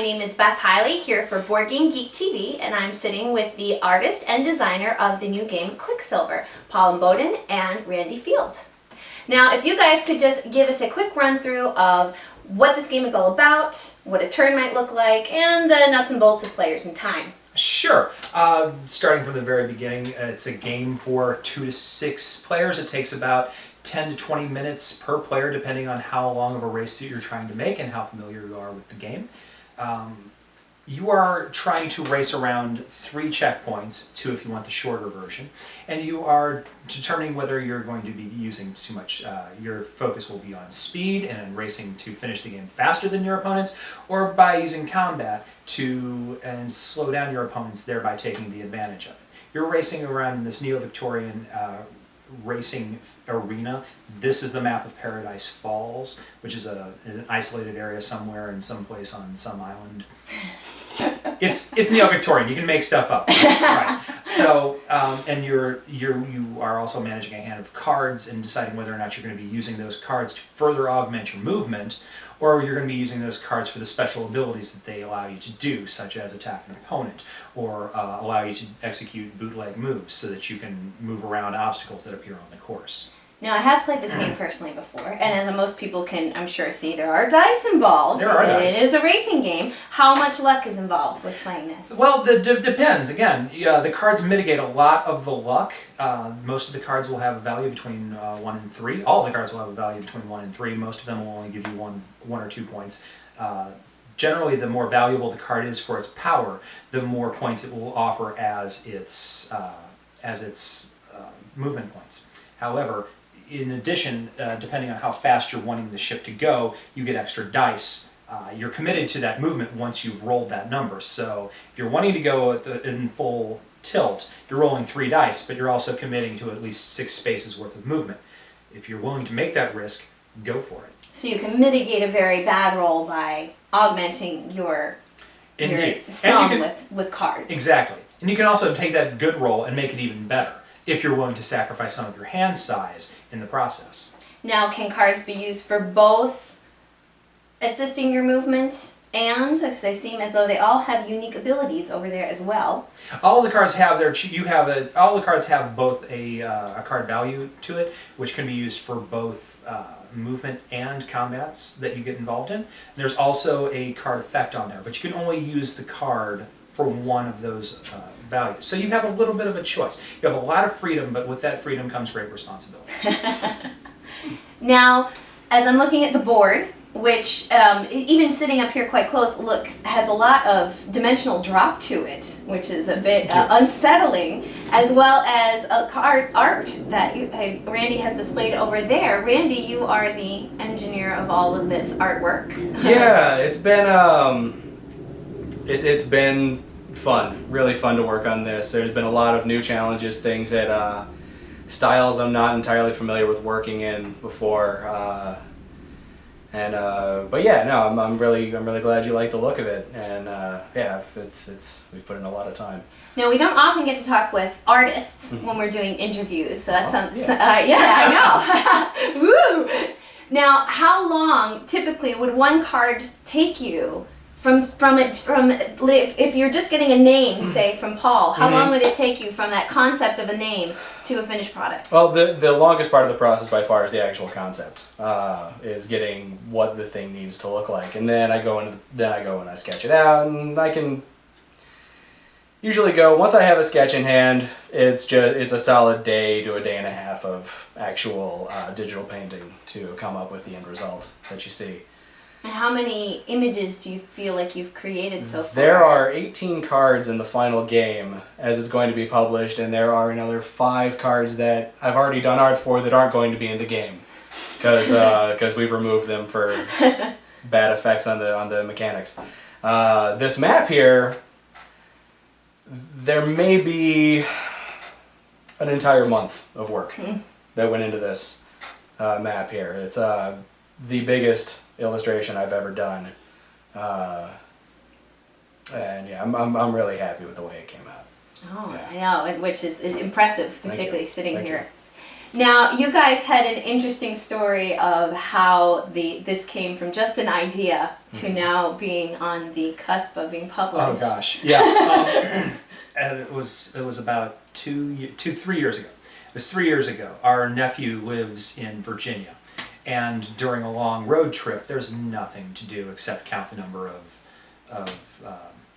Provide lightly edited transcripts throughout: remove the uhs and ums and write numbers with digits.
My name is Beth Heile here for Board Game Geek TV, and I'm sitting with the artist and designer of the new game Quicksilver, Paul Imoboden and Randy Field. Now, if you guys could just give us a quick run through of what this game is all about, what a turn might look like, and the nuts and bolts of players and time. Sure. Starting from the very beginning, it's a game for 2 to 6 players. It takes about 10 to 20 minutes per player, depending on how long of a race that you're trying to make and how familiar you are with the game. You are trying to race around 3 checkpoints, 2 if you want the shorter version, and you are determining whether you're going to be using too much. Your focus will be on speed and racing to finish the game faster than your opponents, or by using combat to slow down your opponents, thereby taking the advantage of it. You're racing around in this neo-Victorian racing arena. This is the map of Paradise Falls, which is an isolated area somewhere in some place on some island. It's neo-Victorian. You can make stuff up, right? So, and you are also managing a hand of cards and deciding whether or not you're going to be using those cards to further augment your movement, or you're going to be using those cards for the special abilities that they allow you to do, such as attack an opponent, or allow you to execute bootleg moves so that you can move around obstacles that appear on the course. Now, I have played this game personally before, and as most people can, I'm sure, see, there are dice involved. There are dice. It is a racing game. How much luck is involved with playing this? Well, depends. Again, the cards mitigate a lot of the luck. Most of the cards will have a value between 1 and 3. All of the cards will have a value between 1 and 3. Most of them will only give you one or 2 points. Generally, the more valuable the card is for its power, the more points it will offer as its movement points. However, in addition, depending on how fast you're wanting the ship to go, you get extra dice. You're committed to that movement once you've rolled that number. So if you're wanting to go in full tilt, you're rolling 3 dice, but you're also committing to at least 6 spaces worth of movement. If you're willing to make that risk, go for it. So you can mitigate a very bad roll by augmenting your sum with cards. Exactly. And you can also take that good roll and make it even better, if you're willing to sacrifice some of your hand size in the process. Now, can cards be used for both assisting your movement and, because they seem as though they all have unique abilities over there as well? All the cards have all the cards have both a card value to it, which can be used for both movement and combats that you get involved in. There's also a card effect on there, but you can only use the card for one of those values. So you have a little bit of a choice. You have a lot of freedom, but with that freedom comes great responsibility. Now, as I'm looking at the board, which even sitting up here quite close has a lot of dimensional drop to it, which is a bit unsettling, as well as a card art that Randy has displayed over there. Randy, you are the engineer of all of this artwork. Yeah, it's been fun, really fun to work on this. There's been a lot of new challenges, things that styles I'm not entirely familiar with working in before. But yeah, no, I'm really glad you like the look of it, and yeah, we've put in a lot of time. Now, we don't often get to talk with artists when we're doing interviews, so that's I know. Woo! Now, how long typically would one card take you if you're just getting a name, say from Paul? How long would it take you from that concept of a name to a finished product? Well, the longest part of the process by far is the actual concept, is getting what the thing needs to look like, and then I go and I sketch it out, and I can usually go, once I have a sketch in hand, it's a solid day to a day and a half of actual digital painting to come up with the end result that you see. And how many images do you feel like you've created so far? There are 18 cards in the final game as it's going to be published, and there are another 5 cards that I've already done art for that aren't going to be in the game because we've removed them for bad effects on the mechanics. This map here, there may be an entire month of work that went into this map here. It's the biggest illustration I've ever done, and yeah, I'm really happy with the way it came out. Oh, yeah. I know, which is impressive, particularly sitting here. Now, you guys had an interesting story of how this came from just an idea to now being on the cusp of being published. Oh gosh, yeah. And it was about 3 years ago. It was 3 years ago. Our nephew lives in Virginia, and during a long road trip, there's nothing to do except count the number of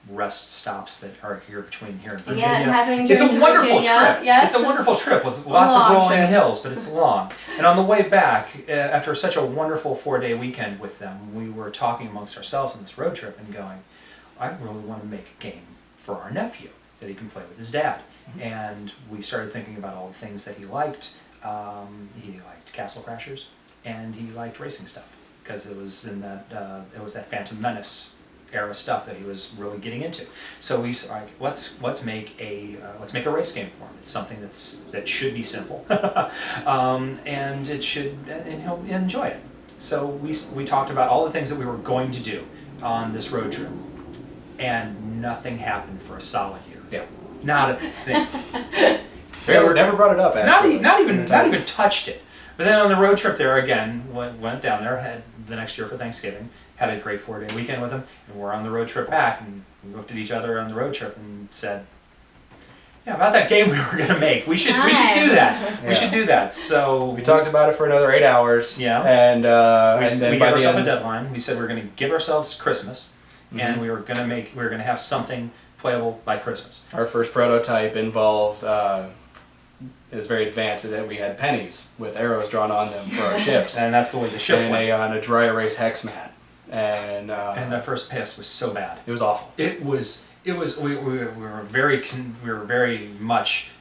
rest stops that are between here and Virginia. Yeah, and having it's a driven to wonderful Virginia, trip. yes, it's a wonderful trip with a lots of long rolling trip. hills, but it's long. And on the way back, after such a wonderful 4-day weekend with them, we were talking amongst ourselves on this road trip and going, I really want to make a game for our nephew that he can play with his dad. And we started thinking about all the things that he liked. He liked Castle Crashers, and he liked racing stuff because it was in that that Phantom Menace era stuff that he was really getting into. So we said, like, let's make a race game for him. It's something that should be simple, and he'll enjoy it. So we talked about all the things that we were going to do on this road trip, and nothing happened for a solid year. Yeah. Not a thing. Never brought it up, actually. Not even touched it. But then on the road trip there again, went down there, had the next year for Thanksgiving, had a great 4-day weekend with him, and we're on the road trip back, and we looked at each other on the road trip and said, yeah, about that game we were going to make. We should do that. Yeah. We should do that. So We talked about it for another 8 hours. Yeah. And we then gave by the ourselves a end, deadline. We said we were going to give ourselves Christmas, and we were going to have something playable by Christmas. our first prototype involved, it was very advanced, that we had pennies with arrows drawn on them for our ships. And that's the way the ship and went. a dry erase hex mat. And And the first pass was so bad. it was awful. We were very much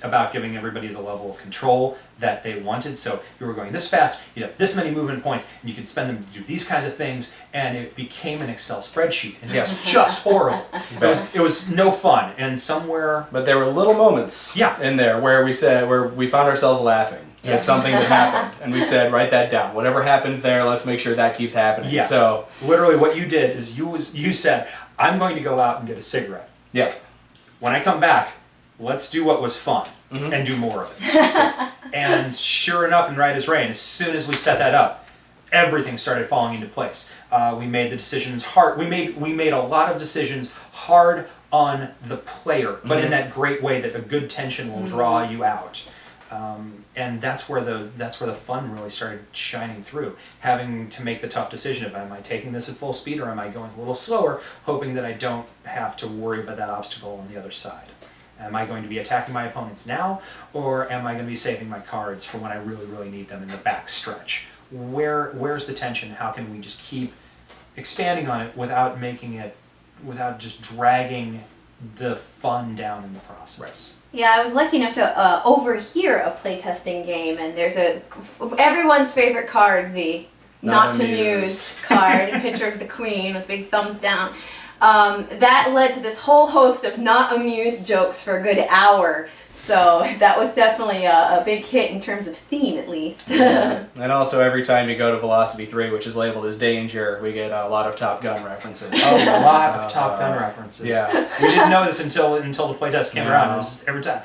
about giving everybody the level of control that they wanted. So you were going this fast, you have this many movement points, and you could spend them to do these kinds of things, and it became an Excel spreadsheet, and it was just horrible. It was no fun, and somewhere... But there were little moments in there where we found ourselves laughing at something that happened. And we said, write that down. Whatever happened there, let's make sure that keeps happening. Yeah. So literally what you did is you said, I'm going to go out and get a cigarette. yeah. When I come back, let's do what was fun and do more of it. And sure enough, and right as rain, as soon as we set that up, everything started falling into place. We made the decisions hard. We made a lot of decisions hard on the player, but in that great way that the good tension will draw you out. And that's where the fun really started shining through. Having to make the tough decision of, am I taking this at full speed or am I going a little slower, hoping that I don't have to worry about that obstacle on the other side. Am I going to be attacking my opponents now, or am I going to be saving my cards for when I really, really need them in the back stretch? Where's the tension? How can we just keep expanding on it without just dragging the fun down in the process? Right. Yeah, I was lucky enough to overhear a playtesting game, and there's everyone's favorite card, the not amused card, a picture of the queen with big thumbs down. That led to this whole host of not amused jokes for a good hour. So that was definitely a big hit in terms of theme, at least. And also every time you go to Velocity 3, which is labeled as danger, we get a lot of Top Gun references. Oh, a lot of Top Gun references. Yeah. We didn't know this until the playtest came around. It was just every time,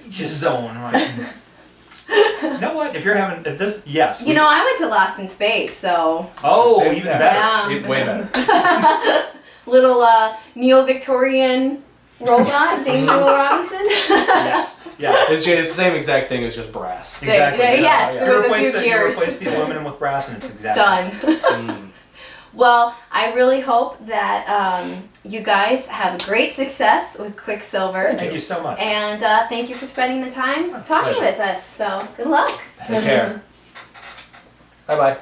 just zone. Like, you know what? If this, yes. You know, I went to Lost in Space, so... Oh, even better. Yeah. Way better. Little neo-Victorian robot, Danger Will Robinson. Yes. It's the same exact thing as just brass. Exactly. Yes, You with a replace few you gears. replace the aluminum with brass, and it's exactly Done. Well, I really hope that you guys have great success with Quicksilver. Thank you so much. And thank you for spending the time talking pleasure. with us. So, good luck. Take care. Bye-bye.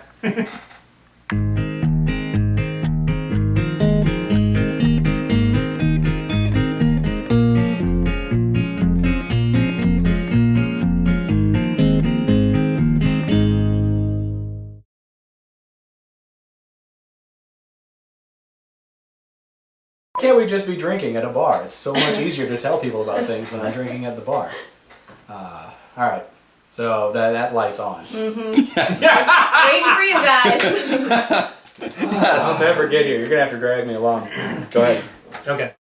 Can't we just be drinking at a bar? It's so much easier to tell people about things when I'm drinking at the bar. All right, so that light's on. Waiting for you guys. I'll never get here. You're gonna have to drag me along. Go ahead. Okay.